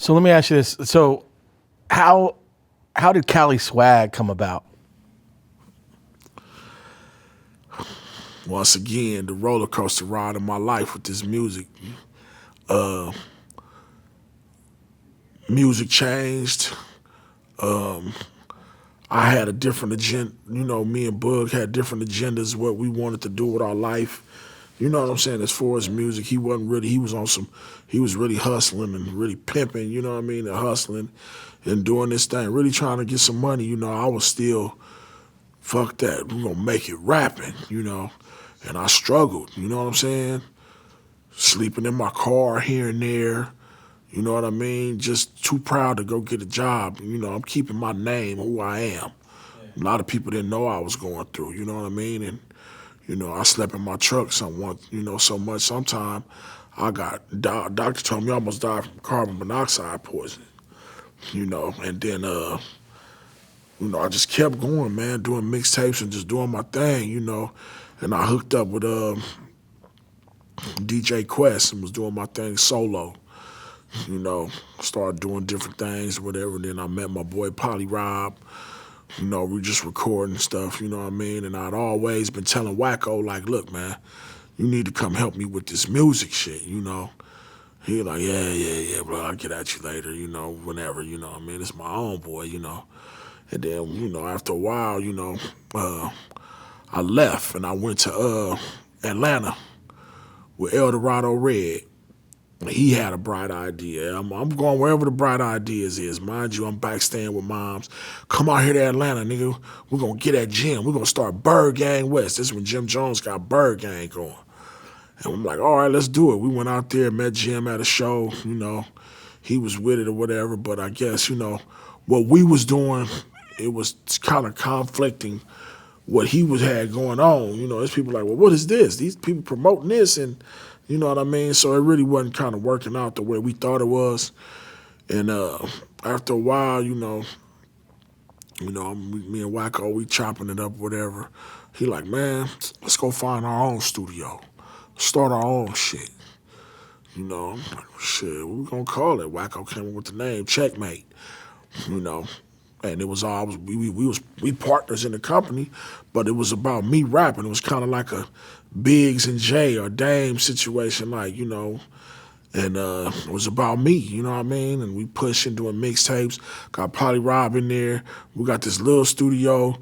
So let me ask you this. So how did Cali Swag come about? Once again, the roller coaster ride of my life with this music. Music changed. I had a different agenda. You know, me and Bug had different agendas, what we wanted to do with our life. You know what I'm saying? As far as music, he was really hustling and really pimping, you know what I mean, and hustling and doing this thing, really trying to get some money. You know, I was still, fuck that, we're gonna make it rapping, you know. And I struggled, you know what I'm saying? Sleeping in my car here and there, you know what I mean? Just too proud to go get a job. You know, I'm keeping my name, who I am. A lot of people didn't know I was going through, you know what I mean? And, you know, I slept in my truck so much. Sometime I got, doctor told me I almost died from carbon monoxide poisoning, you know? And then, you know, I just kept going, man, doing mixtapes and just doing my thing, you know? And I hooked up with DJ Quest and was doing my thing solo. You know, started doing different things, whatever. Then I met my boy Polly Rob. You know, we just recording stuff, you know what I mean? And I'd always been telling Wacko, like, look, man, you need to come help me with this music shit, you know? He like, yeah, bro, I'll get at you later, you know, whenever, you know what I mean? It's my own boy, you know? And then, you know, after a while, you know, I left and I went to Atlanta with El Dorado Red. He had a bright idea. I'm going wherever the bright ideas is. Mind you, I'm back staying with moms. Come out here to Atlanta, nigga. We're going to get at Jim. We're going to start Bird Gang West. This is when Jim Jones got Bird Gang going. And I'm like, all right, let's do it. We went out there, met Jim at a show, you know. He was with it or whatever, but I guess, you know, what we was doing, it was kind of conflicting what he had going on. You know, there's people like, well, what is this? These people promoting this and you know what I mean? So it really wasn't kind of working out the way we thought it was. And after a while, you know, me and Wacko, we chopping it up, whatever. He like, man, let's go find our own studio, start our own shit. You know, I'm like, shit, what we gonna call it? Wacko came up with the name Checkmate. You know, and it was all we partners in the company, but it was about me rapping. It was kind of like a Biggs and Jay or Dame situation, like, you know, and it was about me, you know what I mean? And we pushing, doing mixtapes, got Polly Rob in there. We got this little studio.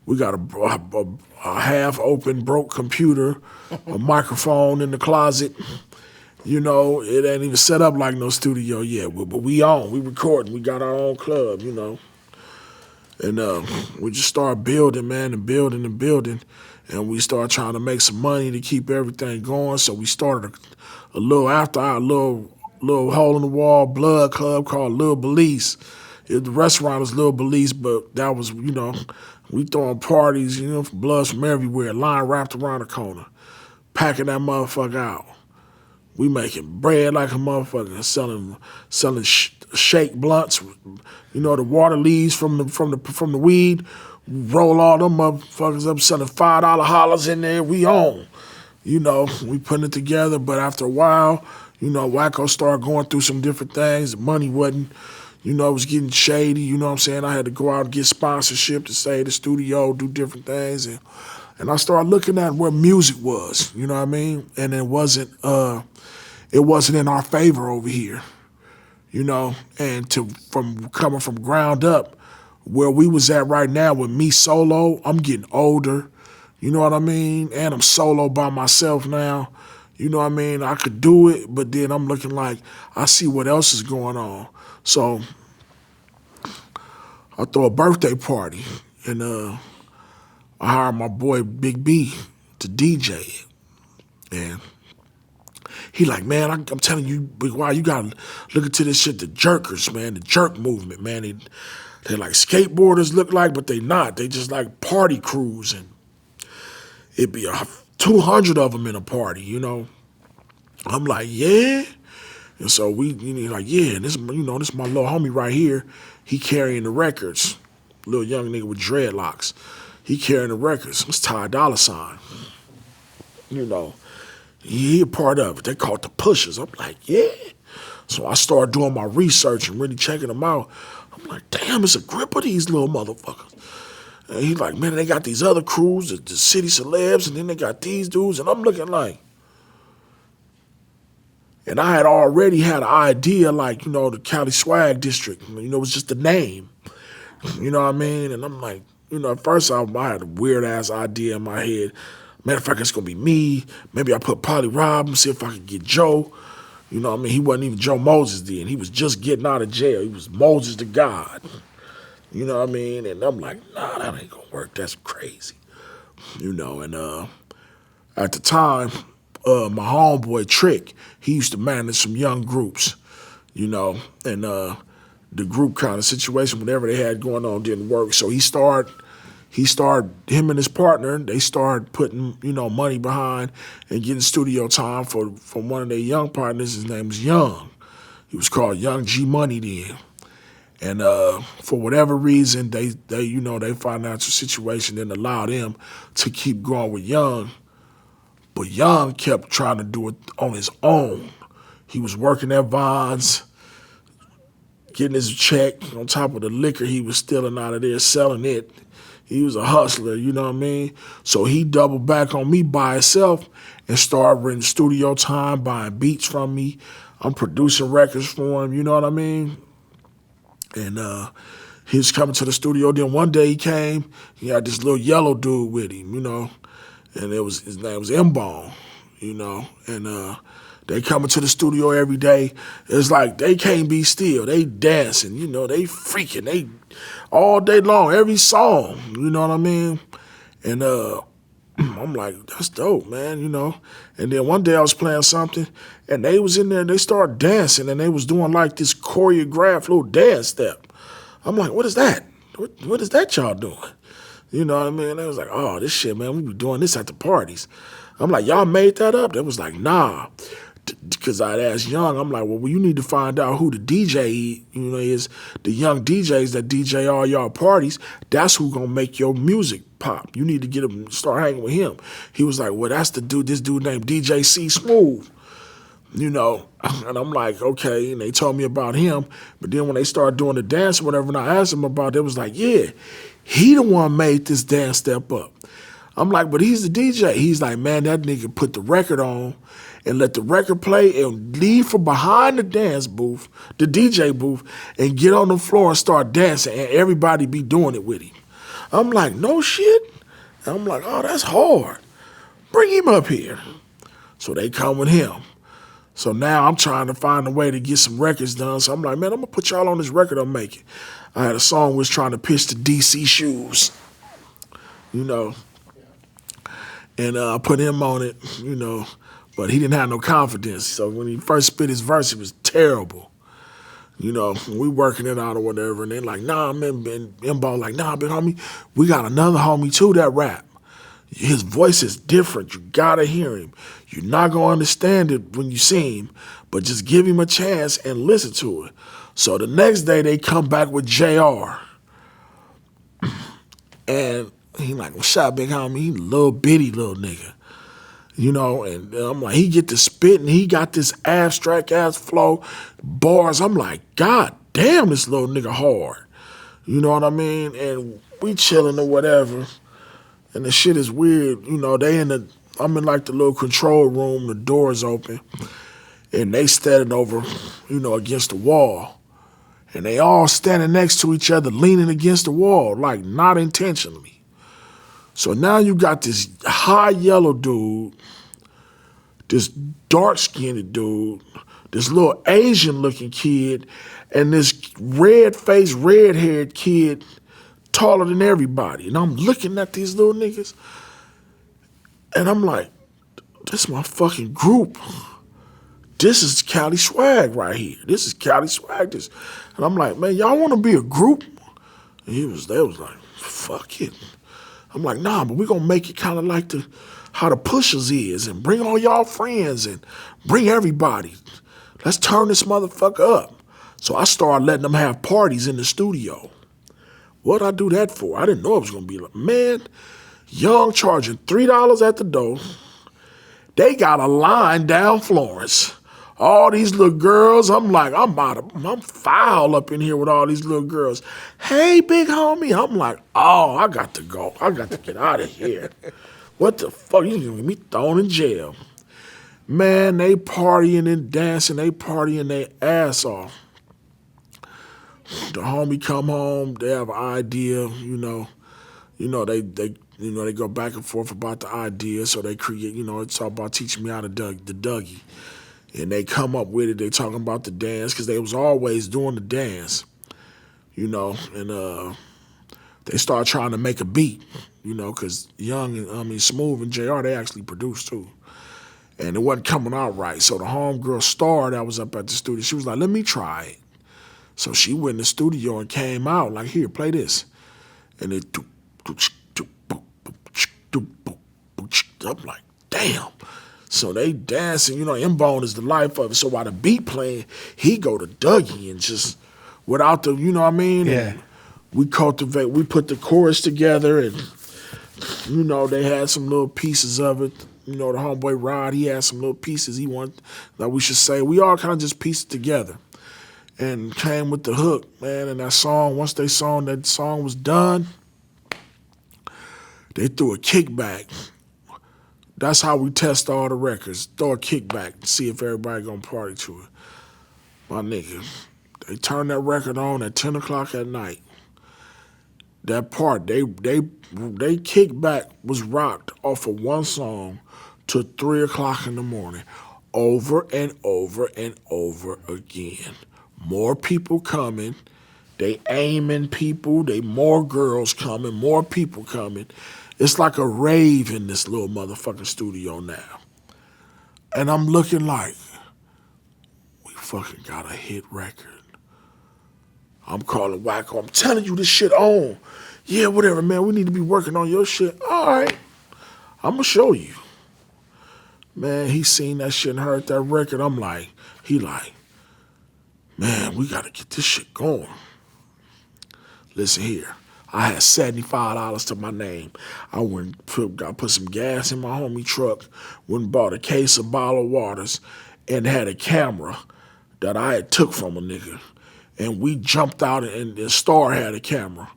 We got a half-open, broke computer, a microphone in the closet. You know, it ain't even set up like no studio yet, but we recording. We got our own club, you know. And we just started building, man, and building. And we started trying to make some money to keep everything going. So we started a little after our little hole in the wall blood club called Lil Belize. The restaurant was Lil Belize, but that was, you know, we throwing parties, you know, bloods from everywhere, line wrapped around the corner, packing that motherfucker out. We making bread like a motherfucker, selling shake blunts, you know, the water leaves from the weed. Roll all them motherfuckers up, selling $5 hollers in there. We on, you know. We putting it together, but after a while, you know, Wacko started going through some different things. The money wasn't, you know, it was getting shady. You know what I'm saying? I had to go out and get sponsorship to stay at the studio, do different things, and I started looking at where music was. You know what I mean? And it wasn't in our favor over here, you know. And from coming from ground up. Where we was at right now with me solo, I'm getting older, you know what I mean? And I'm solo by myself now, you know what I mean? I could do it, but then I'm looking like I see what else is going on. So I throw a birthday party and I hired my boy Big B to DJ it. And he like, man, I'm telling you, wow, you gotta look into this shit, the jerkers, man, the jerk movement, man. They like skateboarders look like, but they not. They just like party crews, and it'd be 200 of them in a party, you know. I'm like, yeah. And so we, you know, like, yeah, this, you know, this is my little homie right here. He carrying the records. Little young nigga with dreadlocks. He carrying the records. It's Ty Dolla $ign. You know, he a part of it. They call it the Pushers. I'm like, yeah. So I started doing my research and really checking them out. I'm like, damn, it's a grip of these little motherfuckers. And he's like, man, they got these other crews, the city celebs, and then they got these dudes. And I'm looking like, and I had already had an idea, like, the Cali Swag District. It was just the name. You know what I mean? And I'm like, at first I had a weird-ass idea in my head. Matter of fact, it's going to be me. Maybe I put Polly Rob, see if I could get Joe. You know what I mean? He wasn't even Joe Moses then. He was just getting out of jail. He was Moses the God. You know what I mean? And I'm like, nah, that ain't going to work. That's crazy. And at the time, my homeboy Trick, he used to manage some young groups, and the group kind of situation, whatever they had going on, didn't work. So him and his partner, they started putting, money behind and getting studio time for one of their young partners. His name was Young. He was called Young G Money then. And for whatever reason, they financial situation didn't allow them to keep going with Young. But Young kept trying to do it on his own. He was working at Vons, getting his check on top of the liquor he was stealing out of there, selling it. He was a hustler, you know what I mean? So he doubled back on me by himself and started renting studio time, buying beats from me. I'm producing records for him, you know what I mean? And he was coming to the studio. Then one day he came, he had this little yellow dude with him, and his name was M-Bone, and they coming to the studio every day. It's like they can't be still. They dancing, they freaking, they all day long, every song, you know what I mean? And I'm like, that's dope, man, And then one day I was playing something, and they was in there, and they started dancing, and they was doing like this choreographed little dance step. I'm like, what is that? What is that y'all doing? You know what I mean? They was like, oh, this shit, man, we be doing this at the parties. I'm like, y'all made that up? They was like, nah. Because I'd asked Young, I'm like, well, you need to find out who the DJ, is. The young DJs that DJ all y'all parties, that's who gonna make your music pop. You need to get him, start hanging with him. He was like, well, that's this dude named DJ C Smooth. And I'm like, okay, and they told me about him. But then when they started doing the dance or whatever, and I asked him about it, it was like, yeah, he the one made this dance step up. I'm like, but he's the DJ. He's like, man, that nigga put the record on and let the record play and leave from behind the dance booth, the DJ booth, and get on the floor and start dancing, and everybody be doing it with him. I'm like, no shit? And I'm like, oh, that's hard. Bring him up here. So they come with him. So now I'm trying to find a way to get some records done. So I'm like, man, I'm going to put y'all on this record I'm making. I had a song was trying to pitch the DC Shoes, And I put him on it, but he didn't have no confidence. So when he first spit his verse, it was terrible. We working it out or whatever, and they're like, nah, man, M-Ball like, nah, big homie, we got another homie too that rap. His voice is different. You gotta hear him. You're not gonna understand it when you see him, but just give him a chance and listen to it. So the next day they come back with JR. And he like, what's up, big homie? He little bitty little nigga. And I'm like, he get to spit and he got this abstract ass flow, bars. I'm like, God damn, this little nigga hard. You know what I mean? And we chilling or whatever. And the shit is weird. I'm in like the little control room, the door's open. And they standing over, against the wall. And they all standing next to each other, leaning against the wall, like not intentionally. So now you got this high yellow dude, this dark-skinned dude, this little Asian-looking kid, and this red-faced, red-haired kid taller than everybody. And I'm looking at these little niggas, and I'm like, this is my fucking group. This is Cali Swag right here. This is Cali Swag District. And I'm like, man, y'all want to be a group? And they was like, fuck it. I'm like, nah, but we're going to make it kind of like how the Pushers is and bring all y'all friends and bring everybody. Let's turn this motherfucker up. So I started letting them have parties in the studio. What'd I do that for? I didn't know it was going to be like, man, Young charging $3 at the door. They got a line down Florence. All these little girls, I'm like, I'm foul up in here with all these little girls. Hey, big homie. I'm like, oh, I got to go. I got to get out of here. What the fuck? You gonna get me thrown in jail. Man, they partying and dancing. They partying their ass off. The homie come home. They have an idea, they go back and forth about the idea. So they create, it's all about teaching me how to the Dougie. And they come up with it. They talking about the dance because they was always doing the dance, and they start trying to make a beat, because Smooth and JR, they actually produced too. And it wasn't coming out right. So the homegirl Star that was up at the studio, she was like, let me try it. So she went in the studio and came out like, here, play this. And it, I'm like, damn. So they dancing, M-Bone is the life of it. So while the beat playing, he go to Dougie and just, without the, you know what I mean? Yeah. And we put the chorus together and, they had some little pieces of it. The homeboy Rod, he had some little pieces he wanted that we should say. We all kind of just pieced it together and came with the hook, man. And that song, once that song was done, they threw a kickback. That's how we test all the records. Throw a kickback and see if everybody gonna party to it. My nigga, they turned that record on at 10 o'clock at night. That part, they kickback was rocked off of one song to 3 o'clock in the morning, over and over and over again. More people coming, they aiming people, they more girls coming, more people coming. It's like a rave in this little motherfucking studio now. And I'm looking like, we fucking got a hit record. I'm calling Wacko, I'm telling you this shit on. Yeah, whatever, man, we need to be working on your shit. All right, I'm gonna show you. Man, he seen that shit and heard that record. He like, man, we gotta get this shit going. Listen here, I had $75 to my name. I put some gas in my homie truck, went and bought a case of bottled waters, and had a camera that I had took from a nigga. And we jumped out, and the Star had a camera.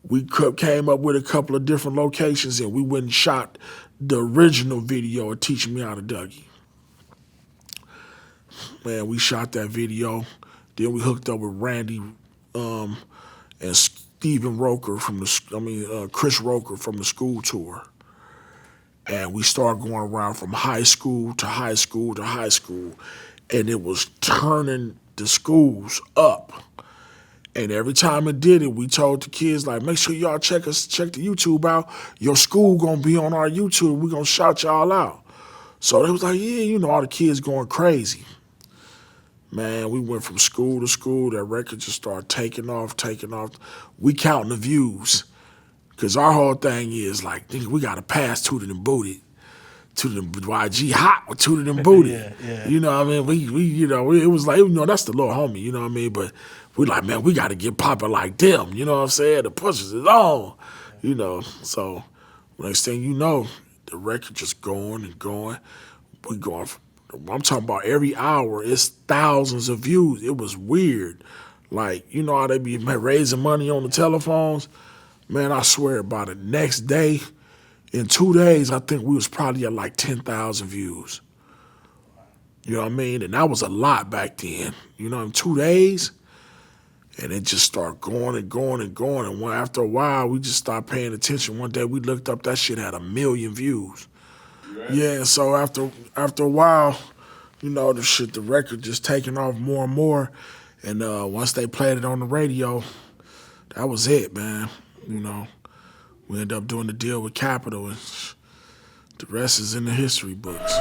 We came up with a couple of different locations, and we went and shot the original video of Teaching Me How to Dougie. Man, we shot that video. Then we hooked up with Randy and Stephen Roker Chris Roker from the school tour. And we started going around from high school to high school to high school. And it was turning the schools up. And every time it did it, we told the kids, like, make sure y'all check the YouTube out. Your school gonna be on our YouTube. We gonna shout y'all out. So they was like, yeah, all the kids going crazy. Man, we went from school to school. That record just started taking off. We counting the views. Because our whole thing is, like, we got to pass Tooted and Booted. Tooted and YG hot with Tooted and Booted. Yeah. You know what I mean? It was like, that's the little homie, you know what I mean? But we like, man, we got to get popping like them. You know what I'm saying? The pushes is on. So next thing you know, the record just going and going. We going, I'm talking about every hour, it's thousands of views. It was weird. Like, you know how they be raising money on the telephones? Man, I swear by the next day, in 2 days, I think we was probably at like 10,000 views. You know what I mean? And that was a lot back then. In 2 days. And it just started going and going and going. And after a while, we just stopped paying attention. One day we looked up, that shit had 1 million views. Right. Yeah, so after a while, the record just taking off more and more. And once they played it on the radio, that was it, man. We ended up doing the deal with Capitol, and the rest is in the history books.